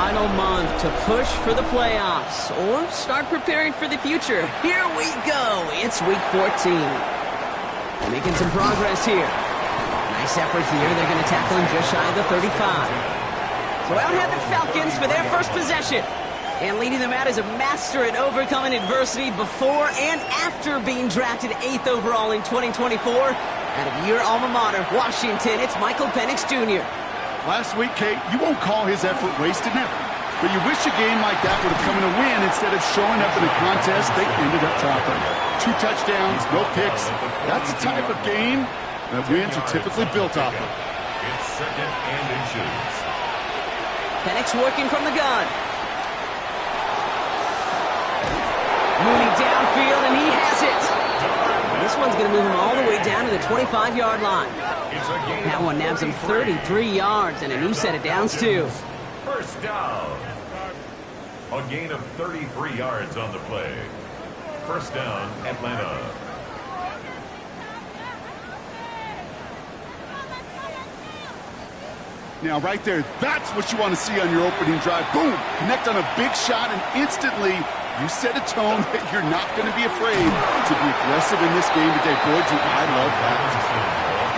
final month to push for the playoffs or start preparing for the future. Here we go. It's week 14. Making some progress here. Nice effort here. They're going to tackle him just shy of the 35. So out head the Falcons for their first possession. And leading them out is a master at overcoming adversity before and after being drafted 8th overall in 2024. Out of your alma mater, Washington, it's Michael Penix Jr. Last week, Kate, you won't call his effort wasted, never. But you wish a game like that would have come in a win instead of showing up in a contest they ended up dropping. 2 touchdowns, no picks. That's the type of game that wins are typically built off of. It's second and inches. Penix working from the gun. Moving downfield, and he has it. This one's going to move him all the way down to the 25-yard line. That one nabs him 33 yards and a new set of downs, too. First down. A gain of 33 yards on the play. First down, Atlanta. Now, right there, that's what you want to see on your opening drive. Boom! Connect on a big shot, and instantly you set a tone that you're not going to be afraid to be aggressive in this game today. Boy, do I love that.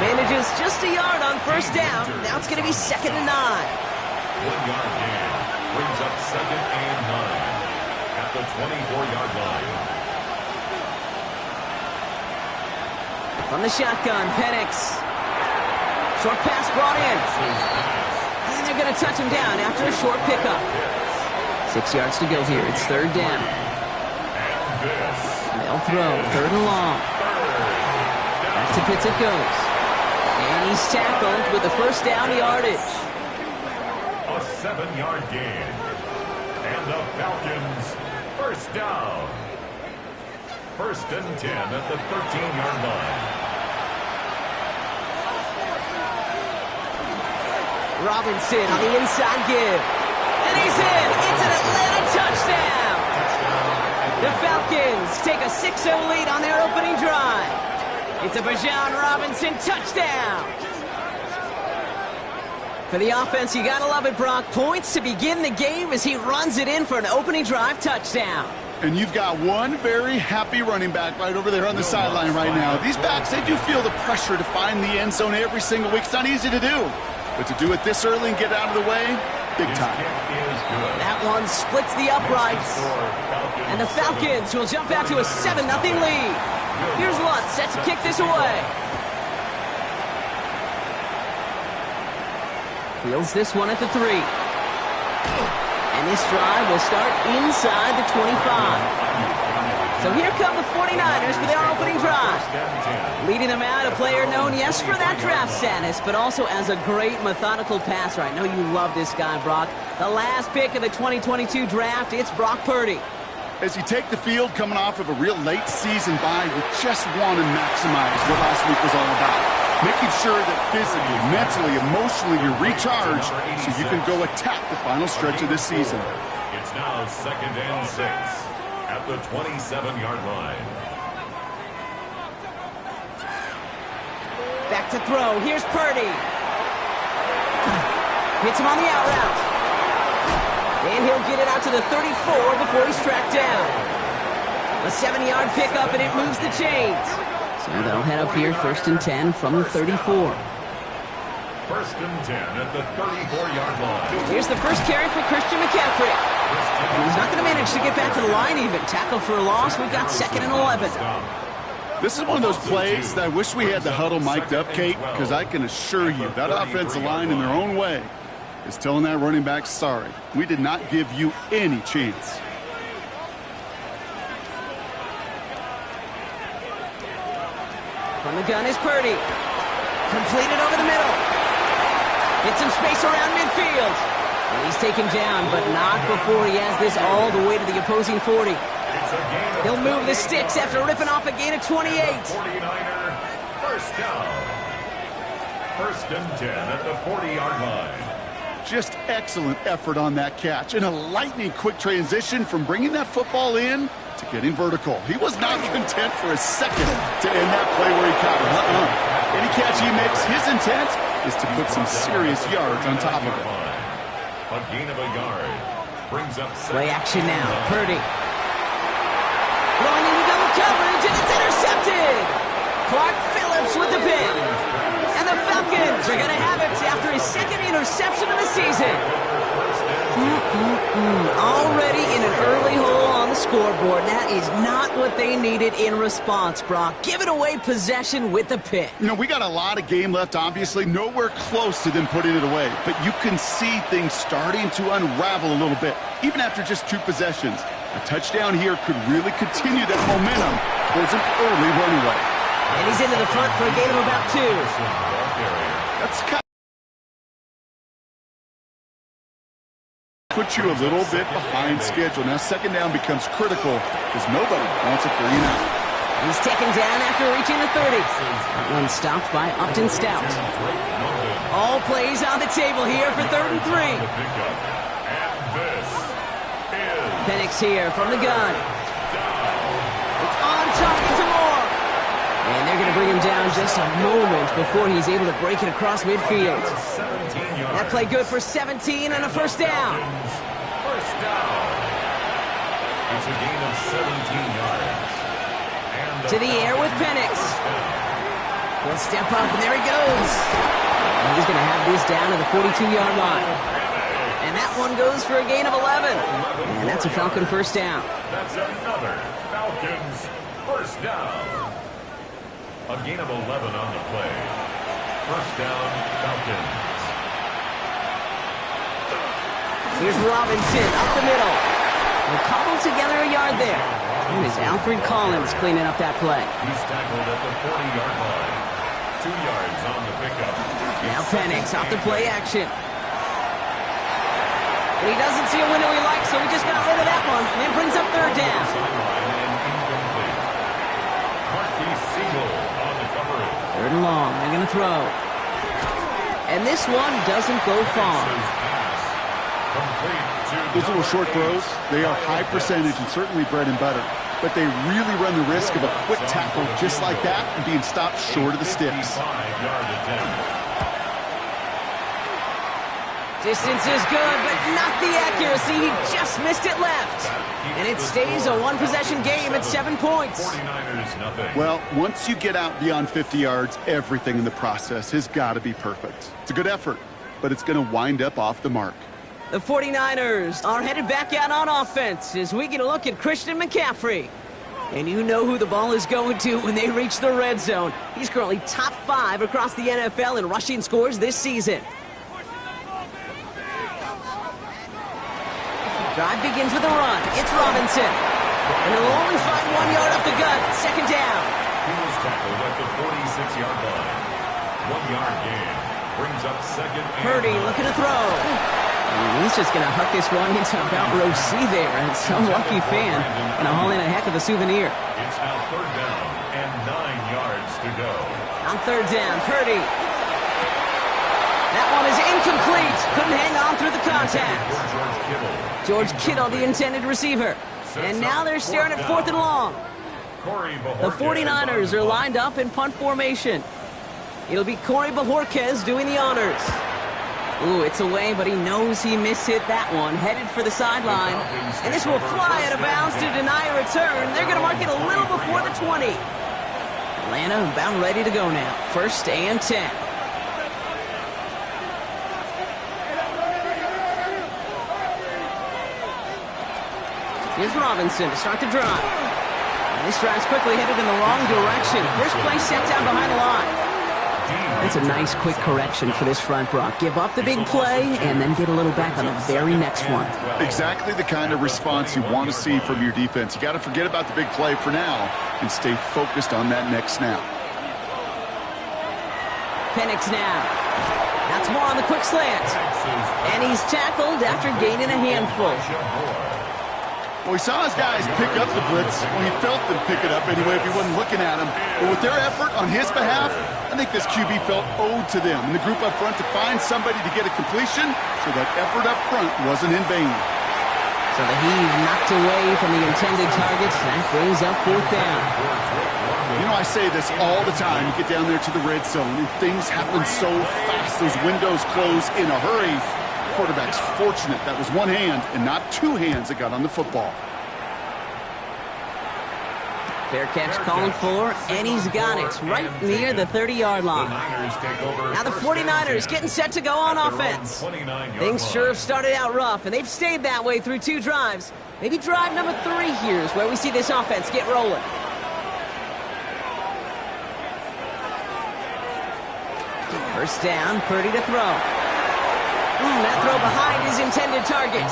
Manages just a yard on first down. Now it's going to be 2nd and 9. 1 yard gain brings up 2nd and 9 at the 24-yard line. From the shotgun, Penix. Short pass brought in. And they're going to touch him down after a short pickup. 6 yards to go here. It's 3rd down. They'll throw. 3rd and long. Back to Pitts it goes. And he's tackled with the first down yardage. A 7-yard gain. And the Falcons, first down. 1st and 10 at the 13-yard line. Robinson on the inside give. And he's in. It's an Atlanta touchdown. The Falcons take a 6-0 lead on their opening drive. It's a Bijan Robinson touchdown. For the offense, you gotta love it, Brock. Points to begin the game as he runs it in for an opening drive touchdown. And you've got one very happy running back right over there on the sideline right now. These backs, they do feel the pressure to find the end zone every single week. It's not easy to do. But to do it this early and get out of the way, big time. That one splits the uprights. And the Falcons will jump out to a 7-0 lead. Here's Lutz set to kick this away. Fields this one at the 3. And this drive will start inside the 25. So here come the 49ers for their opening drive. Leading them out, a player known, yes, for that draft status, but also as a great methodical passer. I know you love this guy, Brock. The last pick of the 2022 draft, it's Brock Purdy. As you take the field coming off of a real late season bye, you just want to maximize what last week was all about. Making sure that physically, mentally, emotionally you're recharged so you can go attack the final stretch of this season. It's now 2nd and 6 at the 27-yard line. Back to throw. Here's Purdy. Hits him on the out route. And he'll get it out to the 34 before he's tracked down. A 7-yard pickup, and it moves the chains. So they'll head up here 1st and 10 from the 34. 1st and 10 at the 34-yard line. Here's the first carry for Christian McCaffrey. And he's not going to manage to get back to the line even. Tackle for a loss. We've got 2nd and 11. This is one of those plays that I wish we had the huddle mic'd up, Kate, because I can assure you that offensive line in their own way is telling that running back, sorry, we did not give you any chance. From the gun is Purdy. Completed over the middle. Hits some space around midfield. And he's taken down, but not before he has this all the way to the opposing 40. He'll move the sticks after ripping off a gain of 28. 49er, first down. 1st and 10 at the 40-yard line. Just excellent effort on that catch. And a lightning quick transition from bringing that football in to getting vertical. He was not content for a second to end that play where he caught it. Any catch he makes, his intent is to put some serious yards on top of it. A gain of a yard. Brings up Play action now. Purdy. Throwing into double coverage, and it's intercepted. Clark Phillips with the pick. And the Falcons are going to have it after his second interception of the season. Already in an early hole on the scoreboard. That is not what they needed in response, Brock. Giving away possession with the pick. You know, we got a lot of game left, obviously. Nowhere close to them putting it away. But you can see things starting to unravel a little bit, even after just 2 possessions. A touchdown here could really continue that momentum towards an early runaway. And he's into the front for a gain of about 2. That's kind of put you a little bit behind schedule. Now, second down becomes critical because nobody wants a 3-and-out. He's taken down after reaching the 30. That one stopped by Upton Stout. All plays on the table here for 3rd and 3. Penix here from the gun. It's on target to Moore. And they're going to bring him down just a moment before he's able to break it across midfield. That play good for 17 and a first down. First down. It's a gain of 17 yards. And To the air with Penix. He'll step up, and there he goes. And he's going to have this down to the 42-yard line. And that one goes for a gain of 11. And that's a Falcon first down. That's another Falcons first down. A gain of 11 on the play. First down, Falcons. Here's Robinson up the middle. We'll cobble together a yard there. And it's Alfred Collins cleaning up that play. He's tackled at the 40-yard line. 2 yards on the pickup. Now Penix off the play action. And he doesn't see a window he likes, so he just got rid of that one. And brings up 3rd down. Sideline and incomplete. Marquis Siegel on the coverage. 3rd and long. They're going to throw. And this one doesn't go far. Those little short throws, they are high percentage and certainly bread and butter. But they really run the risk of a quick tackle just like that and being stopped short of the sticks. 5-yard attempt. Distance is good, but not the accuracy. He just missed it left. And it stays a one-possession game at 7 points. 49ers nothing. Well, once you get out beyond 50 yards, everything in the process has got to be perfect. It's a good effort, but it's going to wind up off the mark. The 49ers are headed back out on offense as we get a look at Christian McCaffrey. And you know who the ball is going to when they reach the red zone. He's currently top 5 across the NFL in rushing scores this season. Drive begins with a run. It's Robinson. And he'll only find 1 yard up the gut. Second down. He was tackled at the 46-yard line. 1 yard gain. Brings up second and Purdy looking to throw. And he's just going to huck this one into about row C there. And some lucky fan going to haul in a heck of a souvenir. It's now 3rd down and 9 yards to go. On 3rd down, Purdy. That one is incomplete. Couldn't hang on through the contact. George Kittle, the intended receiver. And now they're staring at 4th and long. The 49ers are lined up in punt formation. It'll be Corey Bojorquez doing the honors. Ooh, it's away, but he knows he mishit that one. Headed for the sideline. And this will fly out of bounds to deny a return. They're going to mark it a little before the 20. Atlanta about ready to go now. 1st and 10. Here's Robinson to start the drive. And this drive's quickly headed in the wrong direction. First play set down behind the line. That's a nice quick correction for this front, Brock. Give up the big play and then get a little back on the very next one. Exactly the kind of response you want to see from your defense. You got to forget about the big play for now and stay focused on that next snap. Penix now. That's more on the quick slant. And he's tackled after gaining a handful. Well, he saw his guys pick up the blitz. Well, he felt them pick it up anyway if he wasn't looking at him. But with their effort on his behalf, I think this QB felt owed to them and the group up front to find somebody to get a completion, so that effort up front wasn't in vain. So the heave knocked away from the intended target. That brings up 4th down. You know, I say this all the time. You get down there to the red zone and things happen so fast. Those windows close in a hurry. quarterback's fortunate that was one hand and not two hands that got on the football. Fair catch called for, and he's got it right near the 30-yard line. Now the 49ers getting set to go on offense. Things sure have started out rough, and they've stayed that way through 2 drives. Maybe drive number 3 here is where we see this offense get rolling. First down, Purdy to throw. That throw behind his intended target.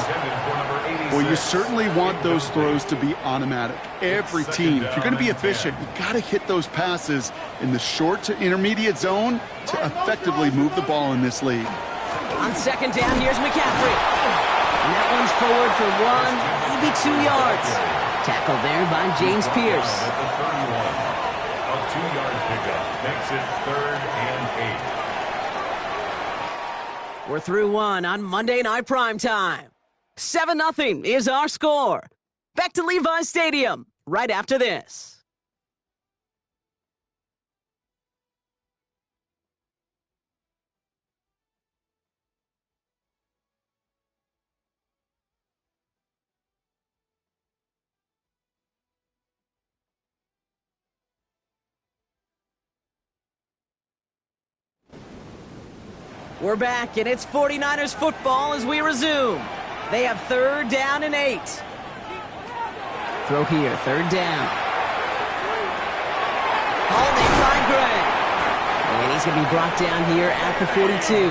Well, you certainly want those throws to be automatic. Every team, if you're going to be efficient, you got to hit those passes in the short to intermediate zone to effectively move the ball in this league. On second down, here's McCaffrey. And that one's forward for 1, maybe 2 yards. Tackled there by James Pierce. A 2-yard pickup makes it 3rd and 8. We're through 1 on Monday Night Primetime. 7-0 is our score. Back to Levi's Stadium right after this. We're back, and it's 49ers football as we resume. They have 3rd down and 8. Throw here, 3rd down. Holding by Gray. And he's going to be brought down here at the 42.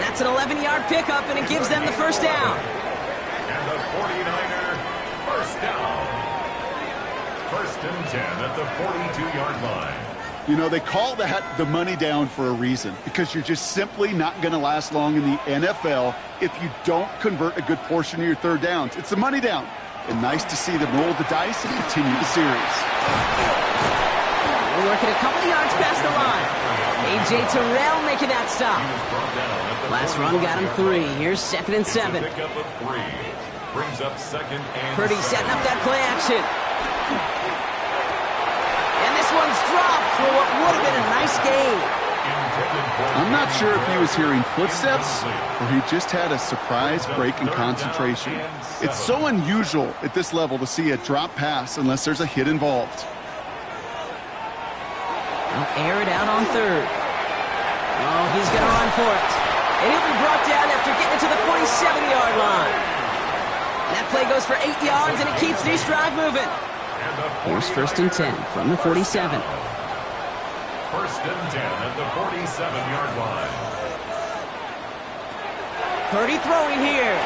That's an 11-yard pickup, and it gives them the first down. And the 49er first down. 1st and 10 at the 42-yard line. You know, they call that the money down for a reason, because you're just simply not going to last long in the NFL if you don't convert a good portion of your 3rd downs. It's the money down. And nice to see them roll the dice and continue the series. We're working a couple of yards past the line. A.J. Terrell making that stop. Last run got him 3. Here's 2nd and 7. Brings up 2nd and Purdy setting up that play action. And this one's dropped for what would have been a nice game. I'm not sure if he was hearing footsteps or he just had a surprise break in concentration. It's so unusual at this level to see a drop pass unless there's a hit involved. They'll air it out on 3rd. Oh, he's going to run for it. And he'll be brought down after getting it to the 47-yard line. That play goes for 8 yards, and it keeps this drive moving. Here's 1st and 10 from the 47. 1st and 10 at the 47-yard line. Purdy throwing here.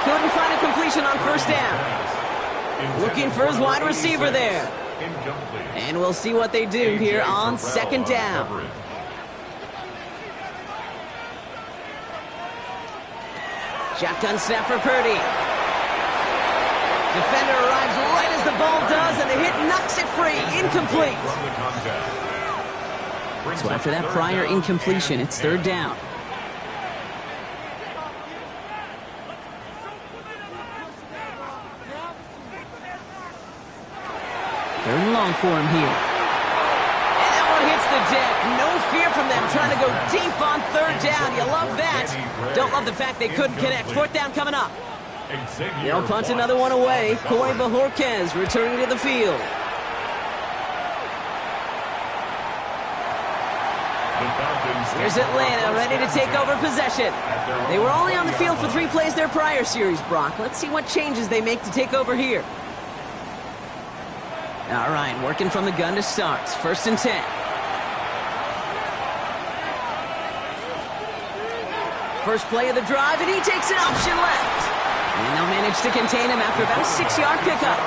Couldn't find a completion on 1st down. Looking for his wide receiver there. And we'll see what they do here on 2nd down. Shotgun snap for Purdy. Defender arrives right as the ball does, and the hit knocks it free. Incomplete. So after that prior incompletion, it's 3rd down. 3rd and long for him here. And that one hits the deck. No fear from them trying to go deep on 3rd down. You love that. Don't love the fact they couldn't connect. 4th down coming up. They'll punt another one away. Corey Bajorquez returning to the field. Here's Atlanta ready to take over possession. They were only on the field for 3 plays their prior series, Brock. Let's see what changes they make to take over here. All right, working from the gun to start. 1st and 10. First play of the drive, and he takes an option left. And they'll manage to contain him after about a 6-yard pickup.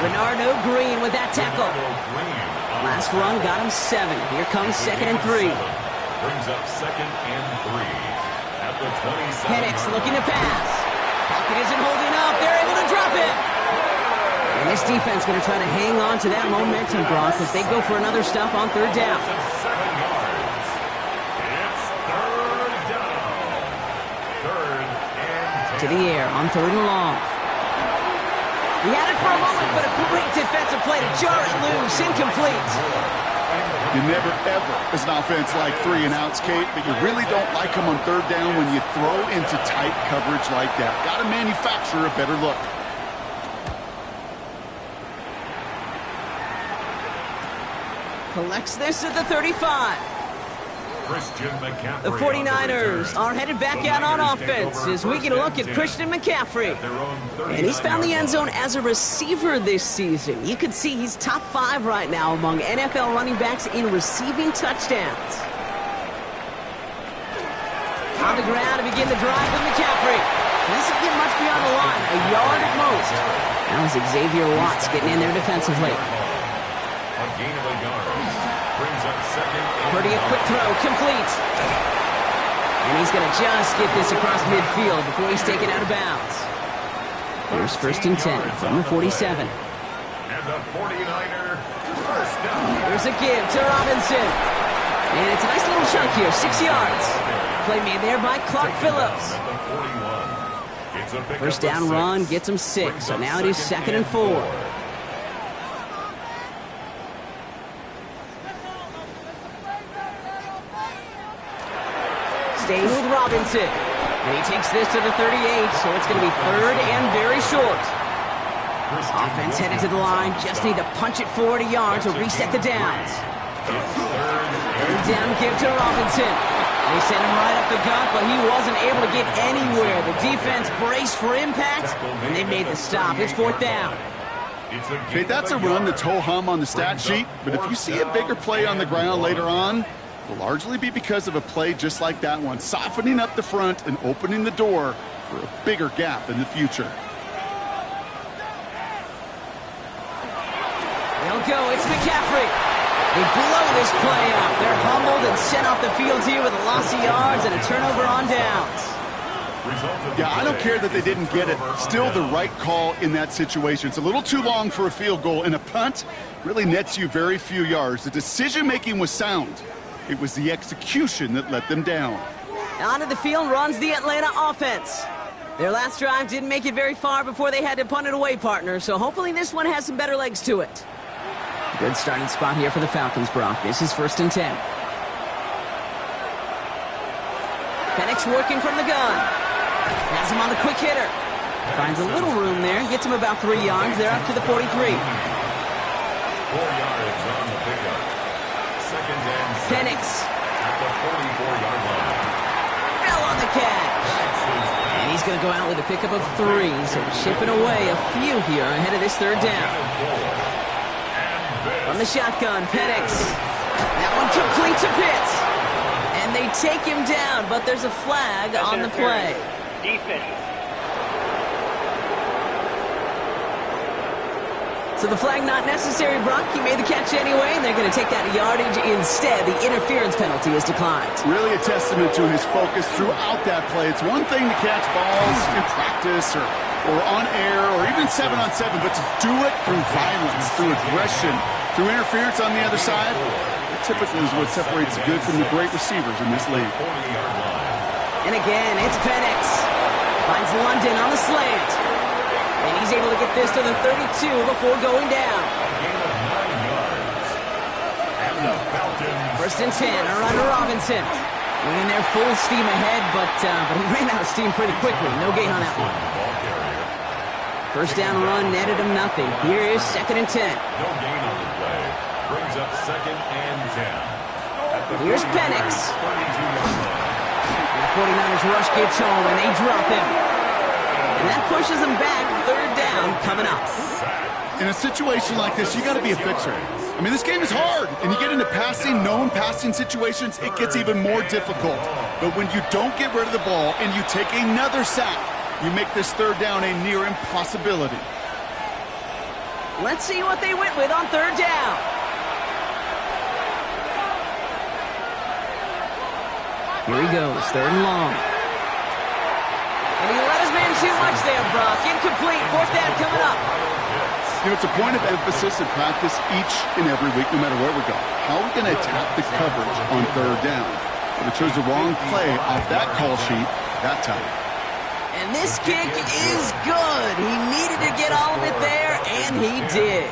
Renardo Green with that tackle. Last run got him 7. Here comes 2nd and 3. Brings up 2nd and 3 at the 27. Penix looking to pass. Pocket isn't holding up. They're able to drop it. And this defense going to try to hang on to that momentum, Brock, as they go for another stop on 3rd down. It's 3rd down. 3rd and 10. To the air on 3rd and long. He had it for a moment, but a great defensive play to jar it loose. Incomplete. You never, ever, as an offense, like 3-and-outs, Kate, but you really don't like them on third down when you throw into tight coverage like that. Got to manufacture a better look. Collects this at the 35. The 49ers are headed back out on offense as we get a look at Christian McCaffrey. And he's found the end zone as a receiver this season. You can see he's top 5 right now among NFL running backs in receiving touchdowns. On the ground to begin the drive with McCaffrey. He doesn't get much beyond the line, a yard at most. That was Xavier Watts getting in there defensively. A gain of a yard. Brings up second. Pretty a quick throw, complete. And he's going to just get this across midfield before he's taken out of bounds. Here's 1st and 10 from the 47. And the 49er first down. Here's a give to Robinson. And it's a nice little chunk here, 6 yards. Play made there by Clark Phillips. First down run gets him 6, so now it is 2nd and 4. Staying with Robinson. And he takes this to the 38, so it's going to be 3rd and very short. Offense headed to the line. Just need to punch it forward a yard to reset the downs. And down give to Robinson. They sent him right up the gut, but he wasn't able to get anywhere. The defense braced for impact, and they made the stop. It's 4th down. Okay, that's a run that's ho-hum on the stat sheet, but if you see a bigger play on the ground later on, will largely be because of a play just like that one, softening up the front and opening the door for a bigger gap in the future. They'll go. It's McCaffrey. They blow this play up. They're humbled and sent off the field here with a loss of yards and a turnover on downs. Yeah, I don't care that they didn't get it. Still the right call in that situation. It's a little too long for a field goal, and a punt really nets you very few yards. The decision-making was sound. It was the execution that let them down. Onto the field runs the Atlanta offense. Their last drive didn't make it very far before they had to punt it away, partner, so hopefully this one has some better legs to it. Good starting spot here for the Falcons, Brock. This is 1st and 10. Penix working from the gun. Has him on the quick hitter. Finds a little room there. Gets him about 3 yards. They're up to the 43. 4 yards on the pickup. 2nd and 6. Penix. At the 44-yard line. Fell on the catch. And he's going to go out with a pickup of 3. So chipping away a few here ahead of this 3rd down. From the shotgun, Penix. That one complete to Pitts. And they take him down, but there's a flag on the play. Defense. So the flag not necessary, Brock. He made the catch anyway, and they're going to take that yardage instead. The interference penalty is declined. Really a testament to his focus throughout that play. It's one thing to catch balls in practice or on air or even 7-on-7, but to do it through violence, through aggression, through interference on the other side, that typically is what separates the good from the great receivers in this league. And again, it's Penix. Finds London on the slant. And he's able to get this to the 32 before going down. First and 10, around to Robinson. Went in there full steam ahead, but he ran out of steam pretty quickly. No gain on that one. First down run netted him nothing. Here is 2nd and 10. No gain on the play. Brings up 2nd and 10. Here's Penix. The 49ers rush gets home, and they drop him. And that pushes them back. 3rd down coming up. In a situation like this, you got to be a fixer. I mean, this game is hard, and you get into known passing situations, it gets even more difficult. But when you don't get rid of the ball and you take another sack, you make this 3rd down a near impossibility. Let's see what they went with on 3rd down. Here he goes, 3rd and long. And he let his man too much there, Brock. Incomplete, 4th down coming up. You know, it's a point of emphasis in practice each and every week, no matter where we go. How are we going to attack the coverage on 3rd down? But it chose the wrong play off that call sheet that time. And this kick is good. He needed to get all of it there, and he did.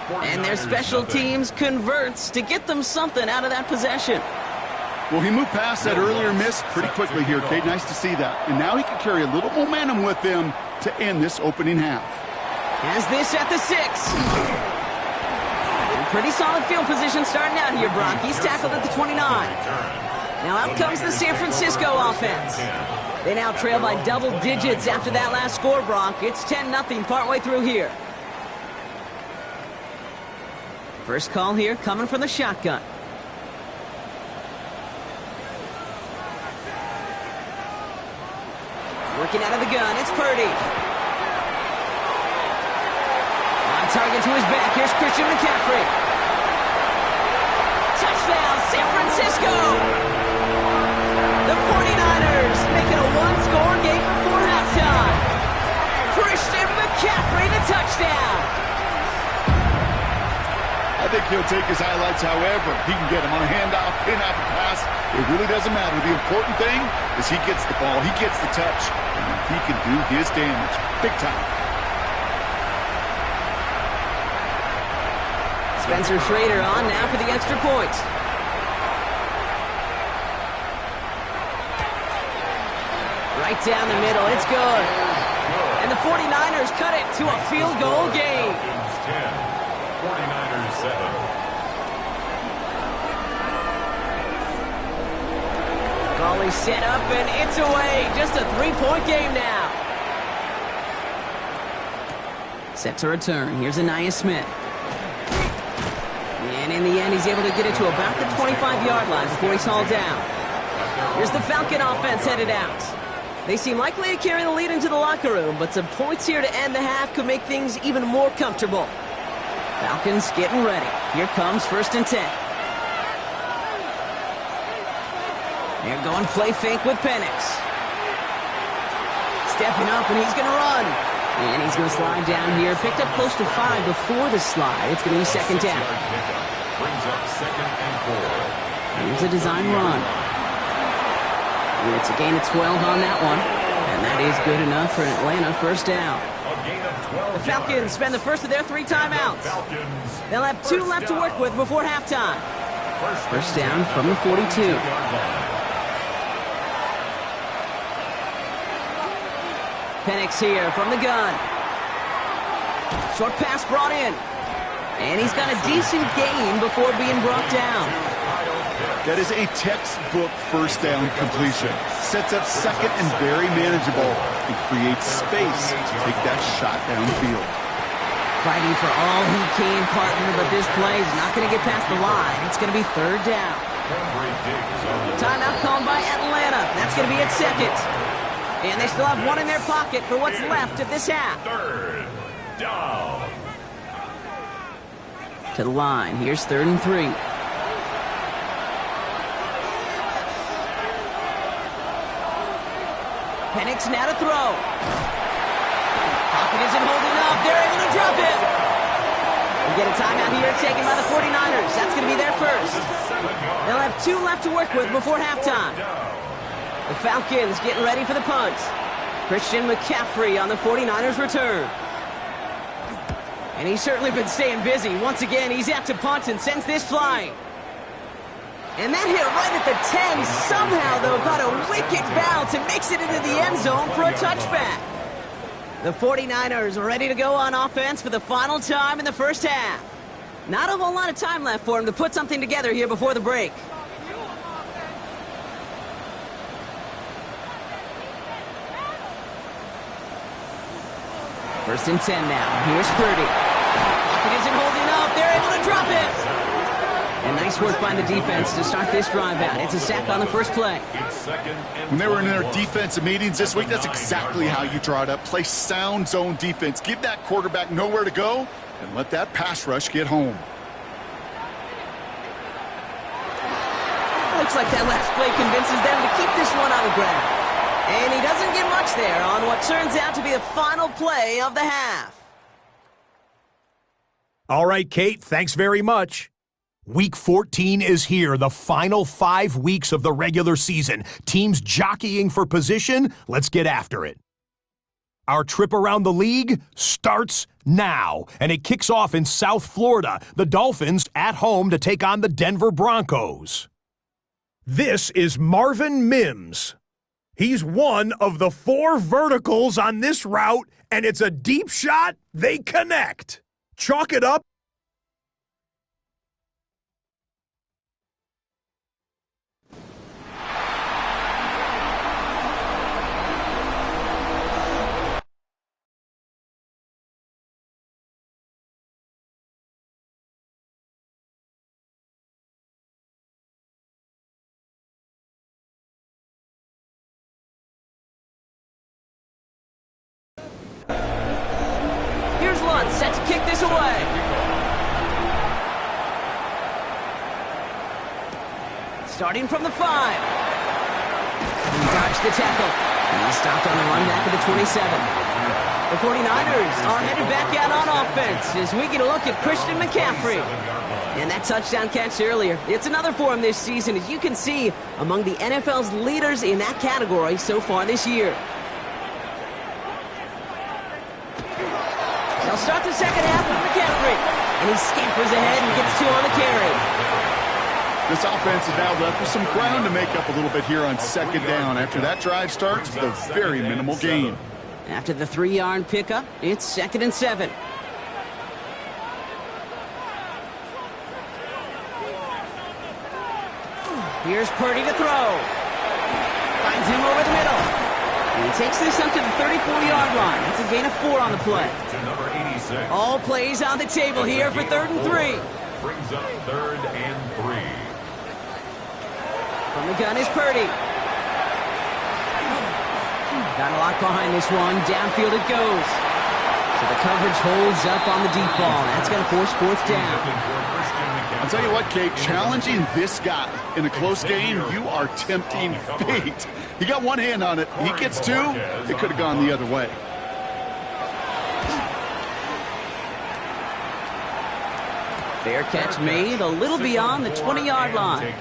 And their special teams converts to get them something out of that possession. Well, he moved past that earlier miss pretty quickly here, Kate. Nice to see that. And now he can carry a little momentum with him to end this opening half. Has this at the 6. Pretty solid field position starting out here, Brock. He's tackled at the 29. Now out comes the San Francisco offense. They now trail by double digits after that last score, Brock. It's 10-0 partway through here. First call here coming from the shotgun. Working out of the gun, it's Purdy. On target to his back, here's Christian McCaffrey. Touchdown, San Francisco! The 49ers make it a one-score game before halftime. Christian McCaffrey, the touchdown! I think he'll take his highlights however he can get him on a handoff, pin-off, a pass. It really doesn't matter. The important thing is he gets the ball, he gets the touch, and he can do his damage. Big time. Spencer Schrader on now for the extra point. Right down the middle, it's good. And the 49ers cut it to a field goal game. 49ers 7. Ball set up and it's away. Just a 3-point game now. Set to return. Here's Aniyah Smith. And in the end, he's able to get it to about the 25-yard line before he's hauled down. Here's the Falcon offense headed out. They seem likely to carry the lead into the locker room, but some points here to end the half could make things even more comfortable. Falcons getting ready. Here comes 1st and 10. They're going play fake with Penix. Stepping up, and he's going to run. And he's going to slide down here. Picked up close to 5 before the slide. It's going to be 2nd down. Brings up 2nd and 4. Here's a design run. And it's a gain of 12 on that one. And that is good enough for an Atlanta 1st down. The Falcons spend the first of their 3 timeouts. They'll have 2 left to work with before halftime. 1st down from the 42. Penix here from the gun. Short pass brought in. And he's got a decent gain before being brought down. That is a textbook 1st down completion. Sets up 2nd and very manageable and creates space to take that shot downfield. Fighting for all he can, partner, but this play is not going to get past the line. It's going to be 3rd down. Timeout called by Atlanta. That's going to be at 2nd. And they still have 1 in their pocket for what's left of this half. 3rd down. To the line. Here's 3rd and 3. Penix now to throw. Pocket isn't holding up. They're able to drop it. We get a timeout here taken by the 49ers. That's going to be their first. They'll have 2 left to work with before halftime. The Falcons getting ready for the punt. Christian McCaffrey on the 49ers return. And he's certainly been staying busy. Once again, he's out to punt and sends this flying. And that hit right at the 10. Somehow, though, got a wicked bounce and makes it into the end zone for a touchback. The 49ers are ready to go on offense for the final time in the first half. Not a whole lot of time left for him to put something together here before the break. First and 10 now. Here's Purdy. Pocket isn't holding up. They're able to drop it. And nice work by the defense to start this drive out. It's a sack on the first play. When they were in their defensive meetings this week, that's exactly how you draw it up. Play sound zone defense. Give that quarterback nowhere to go and let that pass rush get home. Looks like that last play convinces them to keep this one on the ground. And he doesn't get much there on what turns out to be the final play of the half. All right, Kate, thanks very much. Week 14 is here, the final 5 weeks of the regular season. Teams jockeying for position. Let's get after it. Our trip around the league starts now, and it kicks off in South Florida. The Dolphins at home to take on the Denver Broncos. This is Marvin Mims. He's one of the 4 verticals on this route, and it's a deep shot. They connect. Chalk it up. Here's Lutz, set to kick this away. Starting from the 5. He dodged the tackle. He stopped on the run back at the 27. The 49ers are headed back out on offense as we get a look at Christian McCaffrey. And that touchdown catch earlier, it's another for him this season, as you can see, among the NFL's leaders in that category so far this year. They'll start the second half with McCaffrey, and he scampers ahead and gets 2 on the carry. This offense is now left with some ground to make up a little bit here on second down after that drive starts with a very minimal gain. After the 3-yard pickup, it's 2nd and 7. Here's Purdy to throw. Finds him over the middle. And he takes this up to the 34-yard line. That's a gain of 4 on the play. All plays on the table here for 3rd and 3. Brings up 3rd and 3. From the gun is Purdy. Got a lot behind this one. Downfield it goes. So the coverage holds up on the deep ball. That's going to force 4th down. I'll tell you what, Kate, challenging this guy in a close game, you are tempting fate. He got one hand on it. He gets 2. It could have gone the other way. Fair catch made a little beyond the 20-yard line.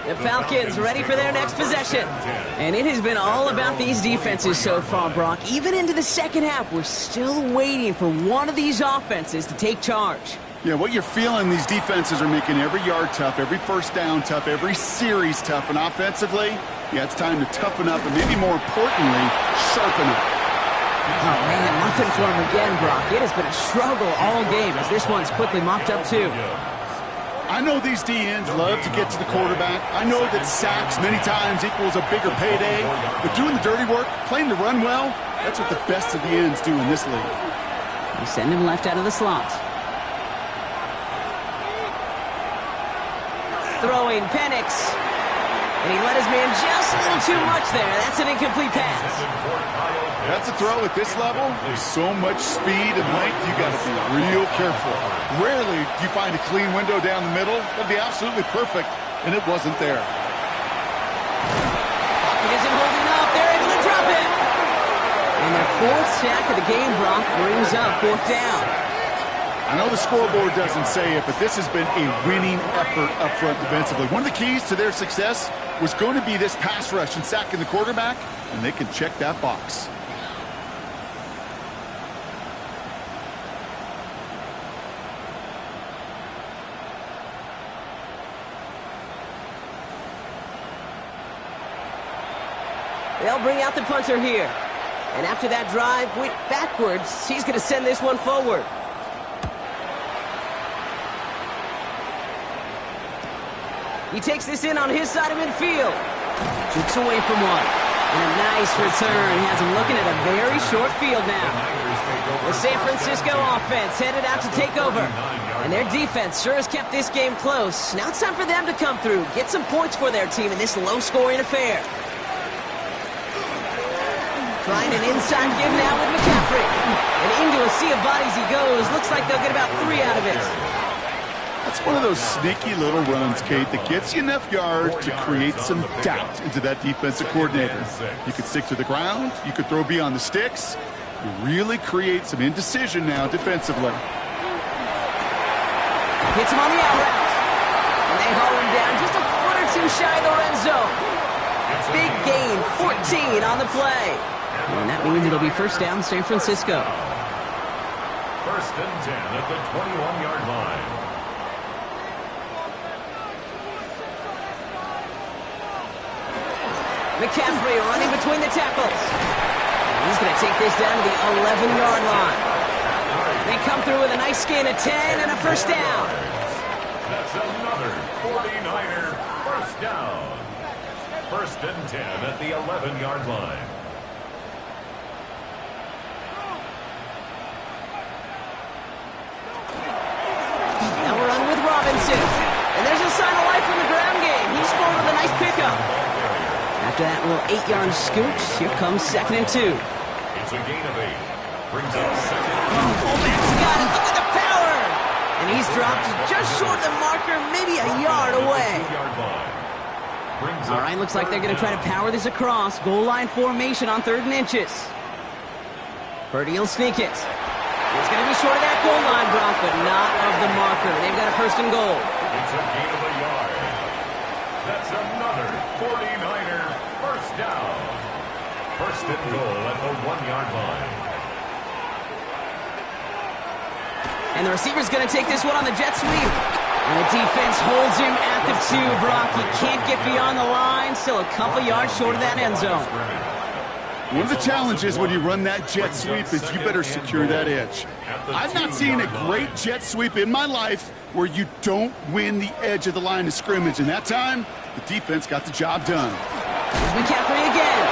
The Falcons ready for their next possession. And it has been all about these defenses so far, Brock. Even into the second half, we're still waiting for one of these offenses to take charge. Yeah, what you're feeling, these defenses are making every yard tough, every first down tough, every series tough. And offensively, yeah, it's time to toughen up and maybe more importantly, sharpen up. Oh, man, nothing for him again, Brock. It has been a struggle all game as this one's quickly mopped up, too. I know these D-ends love to get to the quarterback. I know that sacks many times equals a bigger payday. But doing the dirty work, playing to run well, that's what the best of the ends do in this league. They send him left out of the slot. Throwing Penix. And he let his man just a little too much there. That's an incomplete pass. That's a throw at this level. There's so much speed and length, you got to be real careful. Rarely do you find a clean window down the middle. That'd be absolutely perfect, and it wasn't there. Pocket isn't holding up. They're able to drop it. And their 4th sack of the game, Brock, brings up 4th down. I know the scoreboard doesn't say it, but this has been a winning effort up front defensively. One of the keys to their success was going to be this pass rush and sacking the quarterback, and they can check that box. They'll bring out the punter here. And after that drive went backwards, he's going to send this one forward. He takes this in on his side of midfield. Jukes away from one. And a nice return has him looking at a very short field now. The San Francisco offense headed out to take over. And their defense sure has kept this game close. Now it's time for them to come through, get some points for their team in this low-scoring affair. Trying an inside give now with McCaffrey. And into a sea of bodies he goes. Looks like they'll get about 3 out of it. That's one of those sneaky little runs, Kate, that gets you enough yards to create some doubt into that defensive coordinator. You could stick to the ground. You could throw beyond the sticks. You really create some indecision now defensively. Hits him on the out route. And they haul him down just a foot or two shy of the red zone. Big gain, 14 on the play. And that means it'll be first down, San Francisco. First and 10 at the 21-yard line. McCaffrey running between the tackles. He's going to take this down to the 11-yard line. They come through with a nice gain of 10 and a first down. That's another 49er first down. First and 10 at the 11-yard line. Now we're on with Robinson. And there's a sign of life from the ground game. He's forward with a nice pickup. After that little 8-yard scoot, here comes second and 2. It's a gain of 8. Brings up second. Fullback's got it. Look at the power. And he's dropped just short of the marker, maybe a yard away. All right, looks like they're going to try to power this across. Goal line formation on 3rd and inches. Purdy will sneak it. He's going to be short of that goal line, Brock, but not of the marker. They've got a first and goal. It's a gain of a yard. That's another 49er first down. First and goal at the 1-yard line. And the receiver's going to take this one on the jet sweep. And the defense holds him at the 2, Brock. He can't get beyond the line. Still a couple yards short of that end zone. One of the challenges when you run that jet sweep is you better secure that edge. I've not seen a great jet sweep in my life where you don't win the edge of the line of scrimmage. And that time, the defense got the job done. Here's McCaffrey again.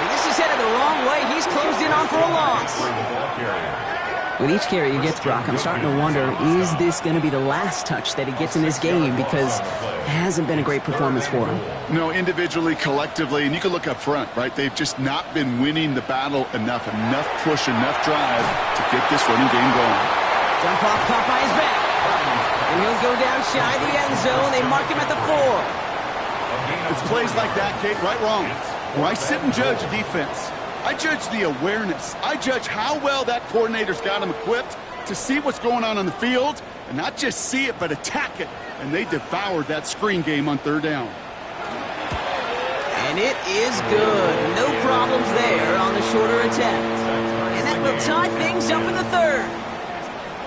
And this is headed the wrong way. He's closed in on for a loss. With each carry he gets, Brock, I'm starting to wonder, is this going to be the last touch that he gets in this game? Because it hasn't been a great performance for him. No, individually, collectively, and you can look up front, right? They've just not been winning the battle enough push, enough drive to get this running game going. Jump off, caught by his back. And he'll go down shy of the end zone. They mark him at the 4. It's plays like that, Kate, right, wrong. When I sit and judge a defense, I judge the awareness. I judge how well that coordinator's got him equipped to see what's going on the field, and not just see it, but attack it. And they devoured that screen game on 3rd down. And it is good. No problems there on the shorter attempt. And that will tie things up in the 3rd.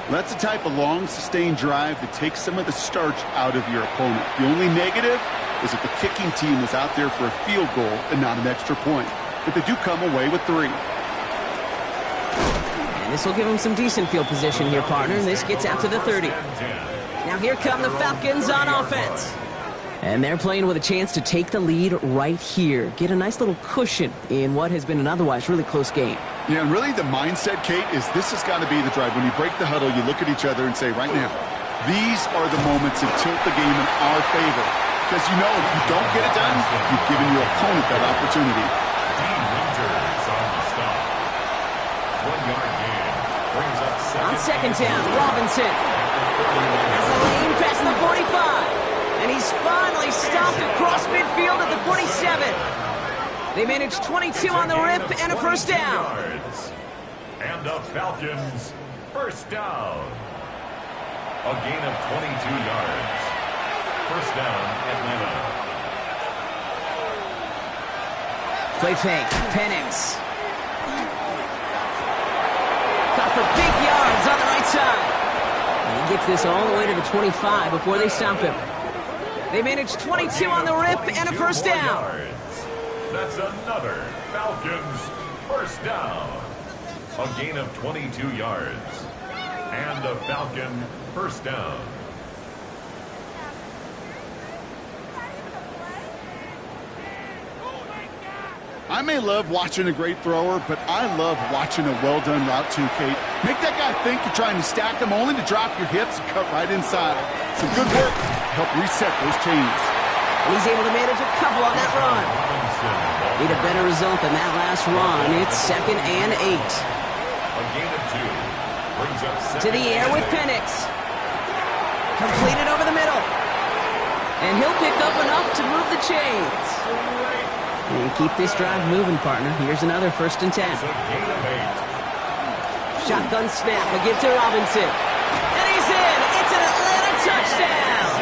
That's the type of long, sustained drive that takes some of the starch out of your opponent. The only negative is that the kicking team was out there for a field goal and not an extra point. But they do come away with 3. And this will give them some decent field position here, partner. And this gets out to the 30. Now here come the Falcons on offense. And they're playing with a chance to take the lead right here. Get a nice little cushion in what has been an otherwise really close game. Yeah, and really the mindset, Kate, is this has got to be the drive. When you break the huddle, you look at each other and say, right now, these are the moments that tilt the game in our favor. Because you know if you don't get it done, you've given your opponent that opportunity. On 2nd down, Robinson has a lane past the 45. And he's finally stopped across midfield at the 47. They managed 22 on the rip and a first down. And the Falcons first down. A gain of 22 yards. First down, Atlanta. Play fake, Penix. Caught for big yards on the right side. And he gets this all the way to the 25 before they stop him. They managed 22 on the rip and a first down. That's another Falcons first down. A gain of 22 yards. And a Falcon first down. I may love watching a great thrower, but I love watching a well-done route too, Kate. Make that guy think you're trying to stack them only to drop your hips and cut right inside. Some good work to help reset those chains. And he's able to manage a couple on that run. Need a better result than that last run. It's 2nd and 8. A gain of 2. Brings up to the air with Penix. Completed over the middle. And he'll pick up enough to move the chains. And keep this drive moving, partner. Here's another 1st and 10. Shotgun snap. A give to Robinson. And he's in. It's an Atlanta touchdown.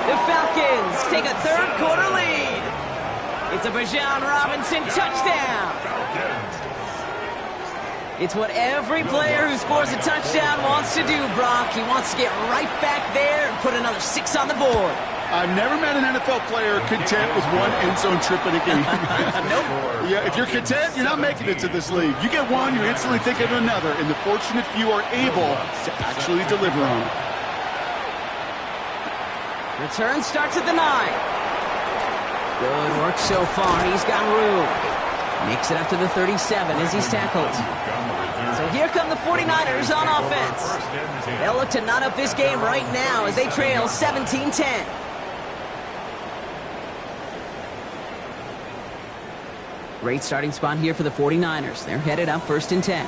The Falcons take a 3rd quarter lead. It's a Bijan Robinson touchdown. It's what every player who scores a touchdown wants to do, Brock. He wants to get right back there and put another 6 on the board. I've never met an NFL player content with one end zone trip in a game. Nope. Yeah, if you're content, you're not making it to this league. You get one, you instantly think of another, and the fortunate few are able to actually deliver on it. Return starts at the 9. Good work so far. He's got room. Makes it up to the 37 as he's tackled. So here come the 49ers on offense. They'll look to knot up this game right now as they trail 17-10. Great starting spot here for the 49ers. They're headed up 1st and 10.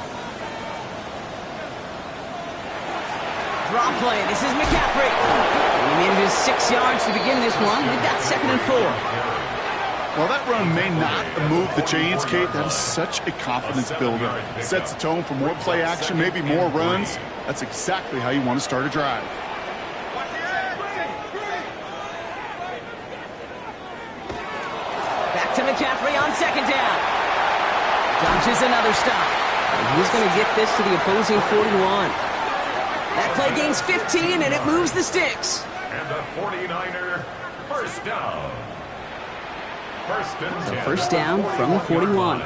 Draw play. This is McCaffrey. And he manages 6 yards to begin this one. We've got 2nd and 4. While that run may not move the chains, Kate, that is such a confidence builder. It sets the tone for more play action, maybe more runs. That's exactly how you want to start a drive. Back to McCaffrey on 2nd down. Dodges another stop. And he's going to get this to the opposing 41. That play gains 15, and it moves the sticks. And the 49er first down. So 1st down from the 41.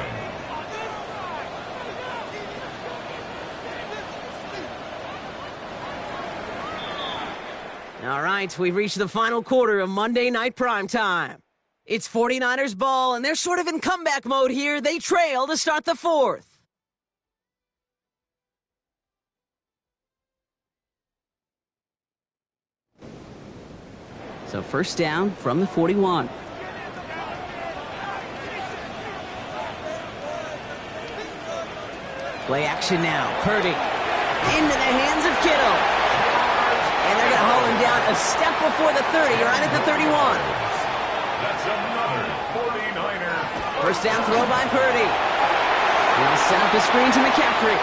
All right, we've reached the final quarter of Monday Night Primetime. It's 49ers ball, and they're sort of in comeback mode here. They trail to start the 4th. So 1st down from the 41. Play action now. Purdy into the hands of Kittle. And they're going to haul him down a step before the 30, right at the 31. That's another 49er. 1st down throw by Purdy. He'll set up the screen to McCaffrey.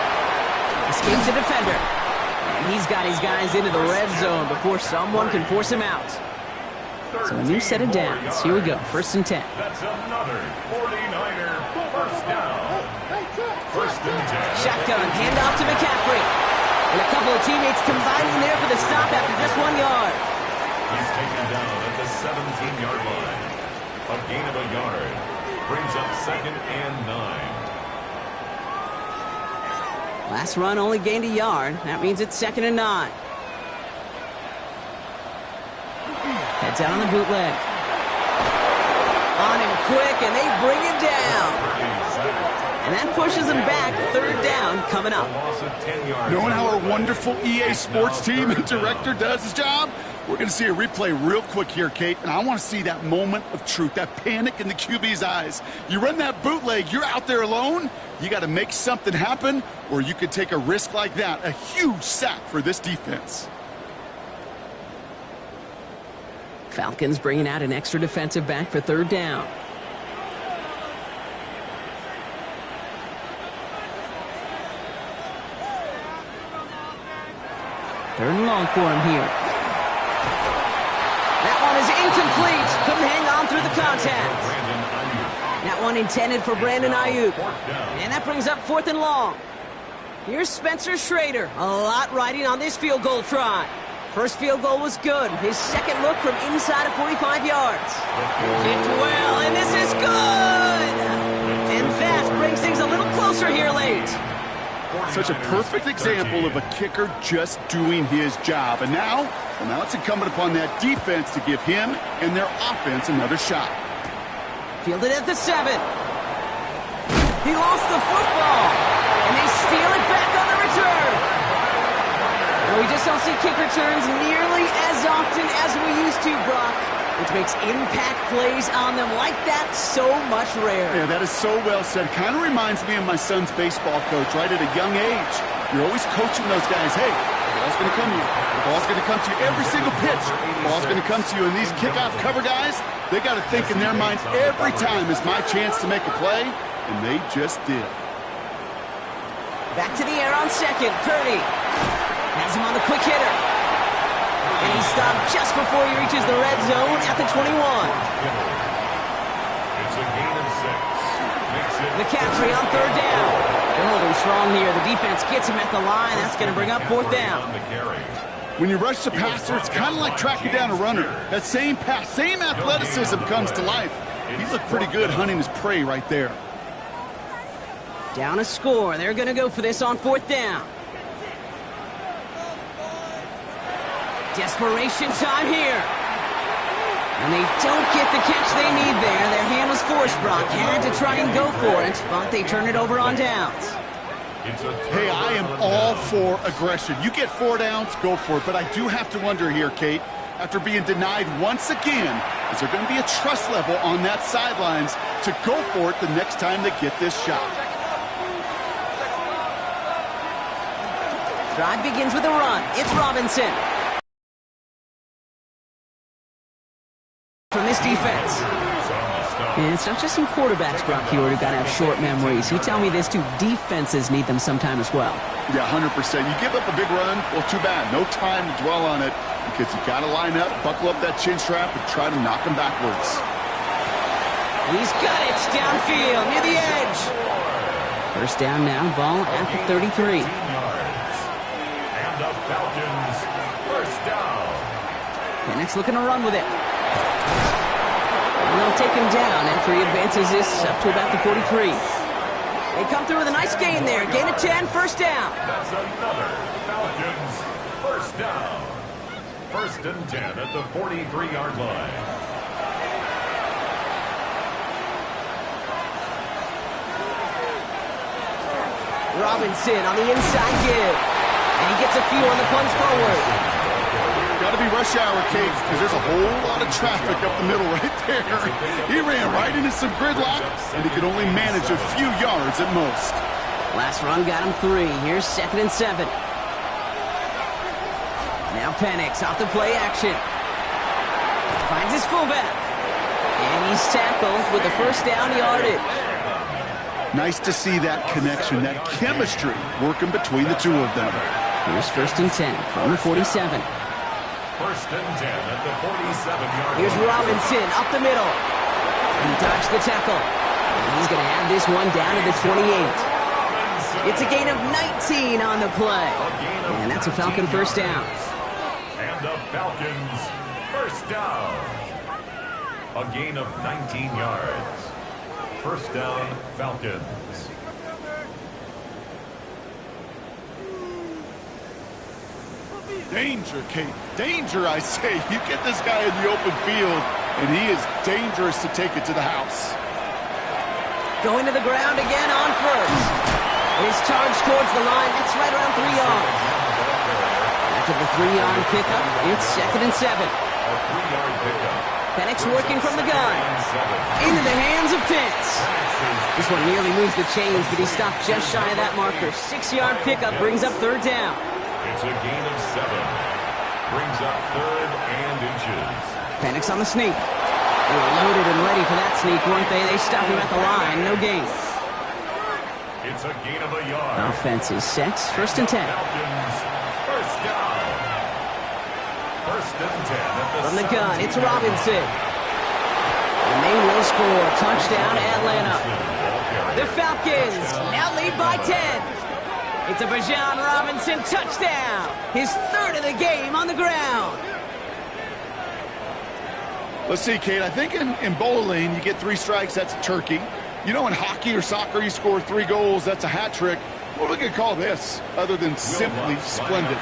Escapes a defender. And he's got his guys into the red zone before someone can force him out. So a new set of downs. Here we go. 1st and 10. That's another 49er first down. 1st and 10. Shotgun, handoff to McCaffrey. And a couple of teammates combining there for the stop after just 1 yard. He's taken down at the 17-yard line. A gain of a yard. Brings up 2nd and 9. Last run only gained a yard. That means it's 2nd and 9. Heads out on the bootleg. On him quick, and they bring him down. And that pushes him back. 3rd down coming up. Knowing how our wonderful EA Sports team and director does his job, we're going to see a replay real quick here, Kate, and I want to see that moment of truth, that panic in the QB's eyes. You run that bootleg, you're out there alone, you got to make something happen, or you could take a risk like that, a huge sack for this defense. Falcons bringing out an extra defensive back for 3rd down. Third and long for him here. That one is incomplete. Couldn't hang on through the contact. That one intended for Brandon Ayuk. And that brings up 4th and long. Here's Spencer Schrader. A lot riding on this field goal try. First field goal was good. His 2nd look from inside of 45 yards. Kicked well, and this is good! And that brings things a little closer here late. Such a perfect example of a kicker just doing his job. And now it's incumbent upon that defense to give him and their offense another shot. Fielded at the 7. He lost the football, and they steal it back on the return. And we just don't see kick returns nearly as often as we used to, Brock, which makes impact plays on them like that so much rarer. Yeah, that is so well said. Kind of reminds me of my son's baseball coach, right? At a young age, you're always coaching those guys. Hey, the ball's going to come to you. The ball's going to come to you every single pitch. The ball's going to come to you. And these kickoff cover guys, they got to think in their minds every time is my chance to make a play, and they just did. Back to the air on 2nd. Purdy has him on the quick hitter. And he stopped just before he reaches the red zone at the 21. It's a gain of 6. McCaffrey on third down. They're holding strong here. The defense gets him at the line. That's going to bring up fourth down. On the carry. When you rush the passer, it's kind of like tracking down a runner. That same pass, same athleticism comes to life. He looked pretty good hunting his prey right there. Down a score. They're going to go for this on fourth down. Desperation time here. And they don't get the catch they need there. Their hand was forced, Brock. Had to try and go for it, but they turn it over on downs. Hey, I am all for aggression. You get 4 downs, go for it. But I do have to wonder here, Kate, after being denied once again, is there going to be a trust level on that sidelines to go for it the next time they get this shot? Drive begins with a run. It's Robinson. From this defense. And it's not just some quarterbacks, Brock Huard, who got to have short memories. You tell me this too, defenses need them sometime as well. Yeah, 100%. You give up a big run, well, too bad. No time to dwell on it because you got to line up, buckle up that chin strap, and try to knock them backwards. He's got it downfield near the edge. First down now, ball at the 33. And the Falcons, first down. Penix looking to run with it. And they'll take him down after he advances this up to about the 43. They come through with a nice gain there. Gain of 10, first down. That's another Falcons, first down. First and 10 at the 43-yard line. Robinson on the inside give. And he gets a few on the plunge forward. Got to be rush hour, Kate, because there's a whole lot of traffic up the middle right there. He ran right into some gridlock, and he could only manage a few yards at most. Last run got him 3. Here's 2nd and 7. Now Penix off the play action. Finds his fullback. And he's tackled with the first down yardage. Nice to see that connection, that chemistry working between the two of them. Here's 1st and 10 from the 47. First and 10 at the 47-yard line. Here's Robinson up the middle. He dodged the tackle. And he's going to have this one down to the 28. It's a gain of 19 on the play. And that's a Falcon first down. And the Falcons, first down. A gain of 19 yards. First down, Falcons. Danger, Kate. Danger, I say. You get this guy in the open field, and he is dangerous to take it to the house. Going to the ground again on first. His charge towards the line. That's right around 3 yards. After the 3-yard pickup, it's 2nd and 7. A 3-yard pickup. Penix working from the gun. Into the hands of Pitts. This one nearly moves the chains, but he stopped just shy of that marker. 6-yard pickup brings up third down. It's a gain of 7. Brings up 3rd and inches. Penix on the sneak. They were loaded and ready for that sneak, weren't they? They stopped him at the line. No gain. It's a gain of a yard. Offense is set. 1st and 10. Falcons, first down. 1st and 10 at the From the gun, it's Robinson. And they will score. Touchdown, Atlanta. The Falcons now lead by 10. It's a Bijan Robinson touchdown. His 3rd of the game on the ground. Let's see, Kate. I think in bowling, you get 3 strikes, that's a turkey. You know, in hockey or soccer, you score 3 goals, that's a hat trick. What are we going to call this, other than simply splendid?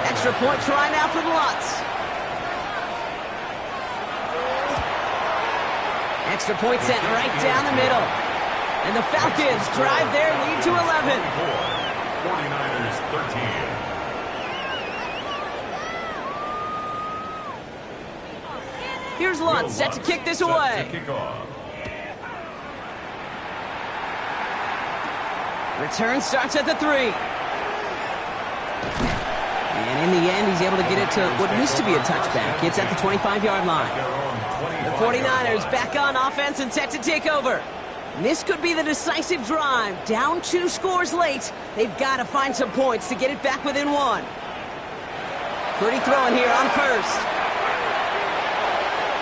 Extra point try now for the Lutz. Extra point set right down the middle. And the Falcons drive their lead to 11. 49ers 13. Here's Lutz set to kick this away. Return starts at the 3. And in the end, he's able to get it to what used to be a touchback. It's at the 25-yard line. The 49ers back on offense and set to take over. This could be the decisive drive. Down 2 scores late. They've got to find some points to get it back within 1. Purdy throwing here on first.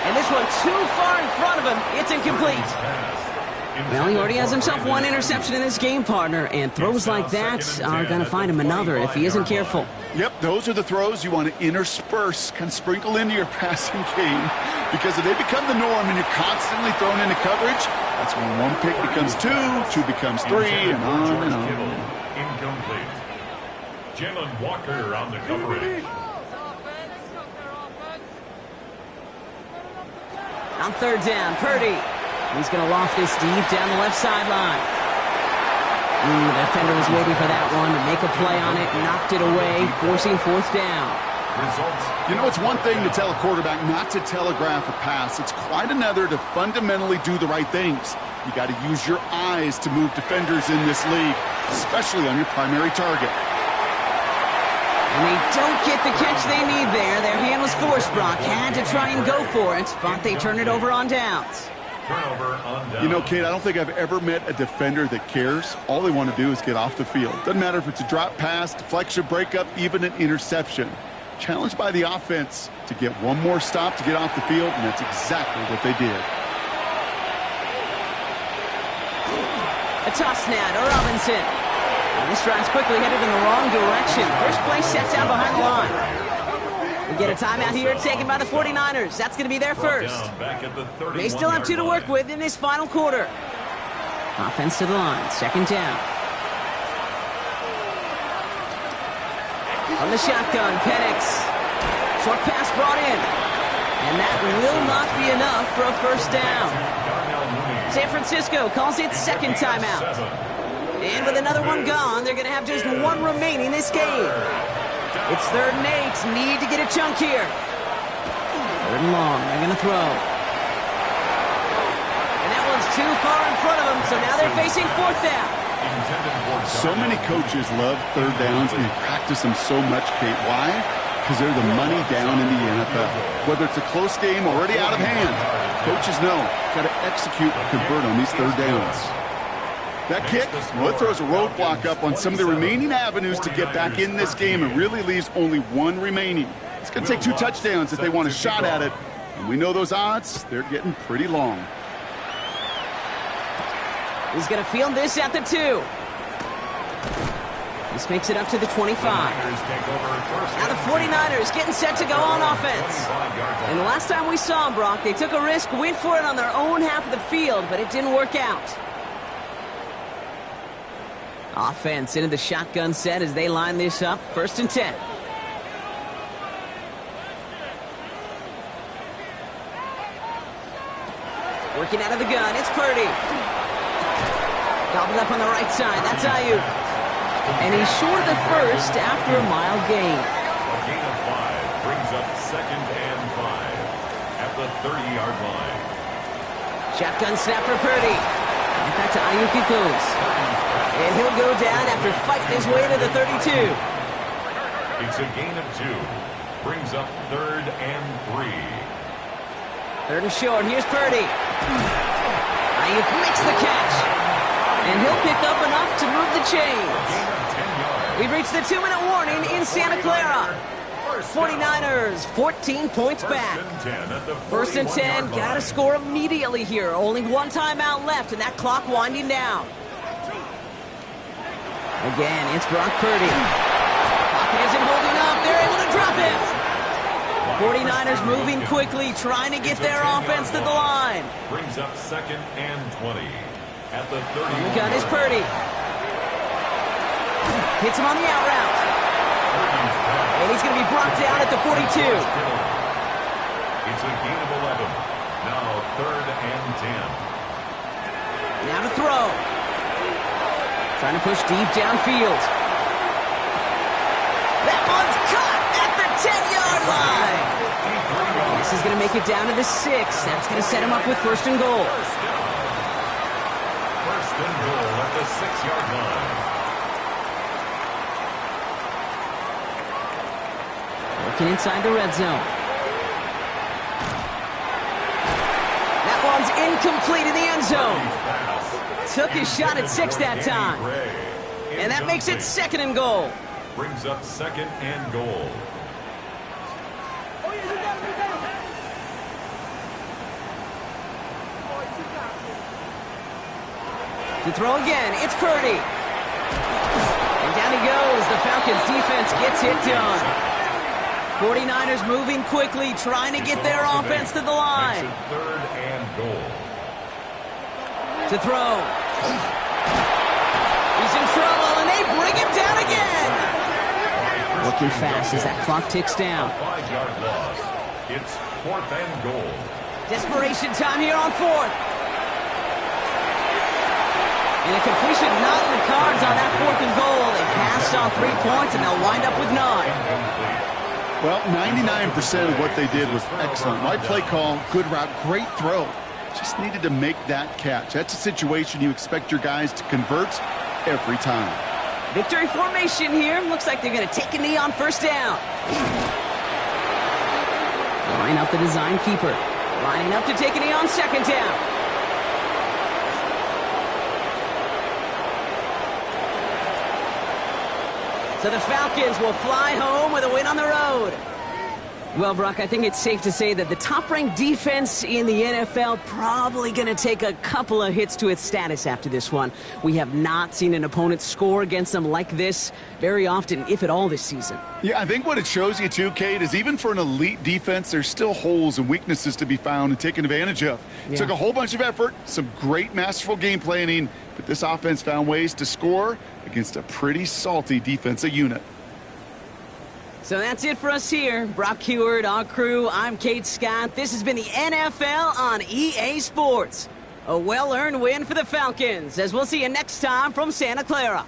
And this one too far in front of him. It's incomplete. Well, he already has himself one interception in this game, partner, and throws like that are going to find him another if he isn't careful. Yep, those are the throws you want to intersperse, kind of sprinkle into your passing game, because if they become the norm and you're constantly thrown into coverage, that's when one pick becomes two becomes three, and on and on. Incomplete. Jalen Walker on the coverage. On third down, Purdy. He's going to loft this deep down the left sideline. The defender was waiting for that one to make a play on it, knocked it away, forcing fourth down. Results. You know, it's one thing to tell a quarterback not to telegraph a pass. It's quite another to fundamentally do the right things. You got to use your eyes to move defenders in this league, especially on your primary target. And they don't get the catch they need there. Their hand was forced, Brock. Had to try and go for it, but they turn it over on downs. Turnover on down. You know, Kate, I don't think I've ever met a defender that cares. All they want to do is get off the field. Doesn't matter if it's a drop pass, deflection, breakup, even an interception. Challenged by the offense to get one more stop to get off the field, and that's exactly what they did. A toss now to Robinson. And this drive's quickly headed in the wrong direction. First play set down behind the line. We get a timeout here taken by the 49ers. That's going to be their first. They still have 2 to work with in this final quarter. Offense to the line. Second down. On the shotgun, Penix. Short pass brought in. And that will not be enough for a first down. San Francisco calls it second timeout. And with another one gone, they're going to have just one remaining this game. It's 3rd and 8. Need to get a chunk here. 3rd and long. They're going to throw. And that one's too far in front of them, so now they're facing 4th down. So many coaches love 3rd downs, and they practice them so much, Kate. Why? Because they're the money down in the NFL. Whether it's a close game already out of hand, coaches know, got to execute and convert on these 3rd downs. That kick, well, it throws a roadblock up on some of the remaining avenues to get back in this game and really leaves only one remaining. It's going to take 2 touchdowns if they want a shot at it. And we know those odds, they're getting pretty long. He's going to field this at the 2. This makes it up to the 25. Now the 49ers getting set to go on offense. And the last time we saw them, Brock, they took a risk, went for it on their own half of the field, but it didn't work out. Offense into the shotgun set as they line this up. 1st and 10. Working out of the gun, it's Purdy. Gobbled up on the right side, that's Ayuk. And he's short of the first after a mile gain. A gain of 5 brings up 2nd and 5 at the 30-yard line. Shotgun snap for Purdy. And back to Ayuk it goes. And he'll go down after fighting his way to the 32. It's a gain of 2. Brings up 3rd and 3. 3rd and short. Here's Purdy. Ayuk makes the catch. And he'll pick up enough to move the chains. We've reached the 2-minute warning in Santa Clara. 49ers, 14 points back. 1st and 10, got to score immediately here. Only one timeout left, and that clock winding down. Again, it's Brock Purdy. Pocket isn't holding up. They're able to drop it. 49ers moving quickly, trying to get their offense to the line. Brings up 2nd and 20 at the 30. And the gun is Purdy. Hits him on the out route. And he's going to be brought down at the 42. It's a gain of 11. Now 3rd and 10. Now to throw. Trying to push deep downfield. That one's caught at the 10-yard line. This is going to make it down to the 6. That's going to set him up with 1st and goal. 1st and goal at the 6-yard line. Looking inside the red zone. That one's incomplete in the end zone. Took his shot at 6 that time. And that makes it 2nd and goal. Brings up 2nd and goal. To throw again, it's Purdy. And down he goes. The Falcons defense gets it done. 49ers moving quickly, trying to get their offense to the line. Third and goal. To throw. He's in trouble, and they bring him down again. Looking fast as that clock ticks down. 5-yard loss. It's 4th and goal. Desperation time here on 4th. And a completion not in the cards on that 4th and goal. They passed on 3 points, and they'll wind up with 9. Well, 99% of what they did was excellent. Right play call, good route, great throw. Just needed to make that catch. That's a situation you expect your guys to convert every time. Victory formation here. Looks like they're going to take a knee on 1st down. Line up the design keeper. Lining up to take a knee on 2nd down. So the Falcons will fly home with a win on the road. Well, Brock, I think it's safe to say that the top-ranked defense in the NFL probably going to take a couple of hits to its status after this one. We have not seen an opponent score against them like this very often, if at all, this season. Yeah, I think what it shows you, too, Kate, is even for an elite defense, there's still holes and weaknesses to be found and taken advantage of. It took a whole bunch of effort, some great masterful game planning, but this offense found ways to score against a pretty salty defensive unit. So that's it for us here. Brock Huard, our crew, I'm Kate Scott. This has been the NFL on EA Sports. A well-earned win for the Falcons, as we'll see you next time from Santa Clara.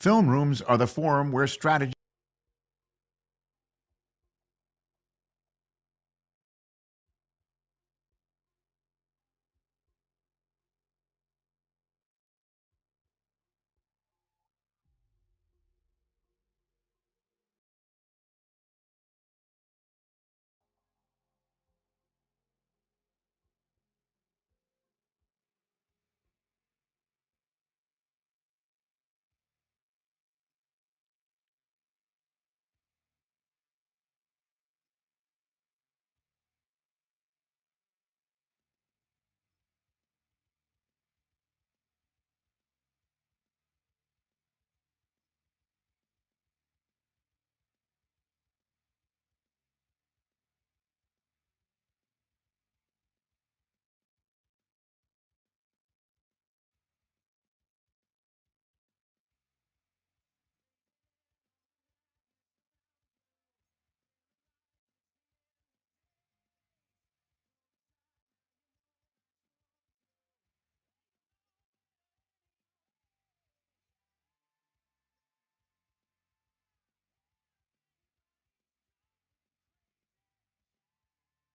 Film rooms are the forum where strategy